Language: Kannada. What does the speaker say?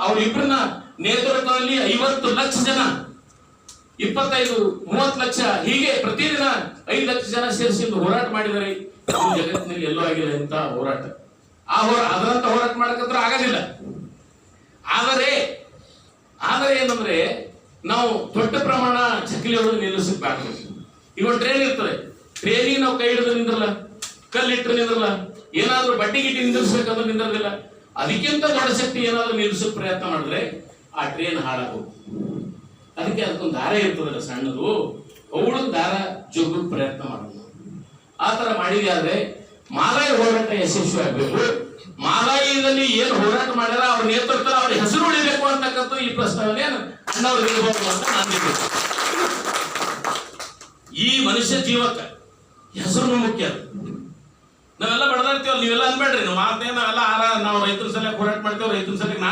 ಅವರಿಬ್ಬರನ್ನ ನೇತೃತ್ವದಲ್ಲಿ 50 ಲಕ್ಷ ಜನ, 25-30 ಲಕ್ಷ, ಹೀಗೆ ಪ್ರತಿದಿನ 5 ಲಕ್ಷ ಜನ ಸೇರಿಸಿ ಹೋರಾಟ ಮಾಡಿದರೆ ಜಗತ್ತಿನಲ್ಲಿ ಎಲ್ಲೂ ಆಗಿಲ್ಲ ಅಂತ ಹೋರಾಟ. ಅದರಂತ ಹೋರಾಟ ಮಾಡಕಂದ್ರೆ ಆಗೋದಿಲ್ಲ. ಆದರೆ ಏನಂದ್ರೆ ನಾವು ದೊಡ್ಡ ಪ್ರಮಾಣ ಚಕಲಿಯೊಳಗೆ ನಿಲ್ಲಿಸಬಾರ್ದು. ಈಗ ಒಂದು ಟ್ರೈನ್ ಇರ್ತದೆ, ಟ್ರೈನಿಗೆ ನಾವು ಕೈ ಹಿಡಿದು ನಿಂದ್ರಲ್ಲ, ಕಲ್ಲಿಟ್ಟರೆ ನಿಂದ್ರಲ್ಲ, ಏನಾದ್ರೂ ಬಡ್ಡಿ ಗಿಟ್ಟಿ ನಿಂದಿರ್ಸ್ಬೇಕಂದ್ರೆ ನಿಂದ್ರದಿಲ್ಲ. ಅದಕ್ಕಿಂತ ದೊಡ್ಡ ಶಕ್ತಿ ಏನಾದ್ರೂ ನಿಲ್ಲಿಸೋ ಪ್ರಯತ್ನ ಮಾಡಿದ್ರೆ ಆ ಟ್ರೈನ್ ಹಾಳಾಗೋದು. ಅದಕ್ಕೊಂದು ದಾರ ಇರ್ತದಲ್ಲ ಸಣ್ಣದು, ಅವಳಕ್ಕೆ ದಾರ ಜೋಗ ಪ್ರಯತ್ನ ಮಾಡೋದು. ಆ ತರ ಮಾಡಿದೆ ಆದ್ರೆ ಮಾಲಾಯಿ ಹೋರಾಟ ಯಶಸ್ವಿ ಆಗ್ಬೇಕು. ಮಾಲಾಯಿದಲ್ಲಿ ಏನು ಹೋರಾಟ ಮಾಡ್ಯಾರ ಅವ್ರ ನೇತೃತ್ವ ಅವ್ರ ಹೆಸರು ಉಳಿಬೇಕು ಅಂತಕ್ಕಂಥ ಈ ಪ್ರಸ್ತಾವನೆ ಅಣ್ಣವ್ರಿಗೆ ಇರಬಹುದು ಅಂತ ನಾನು ಈ ಮನುಷ್ಯ ಜೀವಕ್ಕೆ ಹೆಸರು ಮುಖ್ಯ. ನಾವೆಲ್ಲ ಬಡದಾಡ್ತೀವಲ್ಲ, ನೀವೆಲ್ಲ ಅನ್ಬೇಡ್ರಿ. ನಾವು ಮಾತೇನ ಎಲ್ಲ ನಾವು ರೈತರ ಸಲಕ್ಕೆ ಹೋರಾಟ ಮಾಡ್ತೇವೆ, ರೈತರ ಸಲಕ್ಕೆ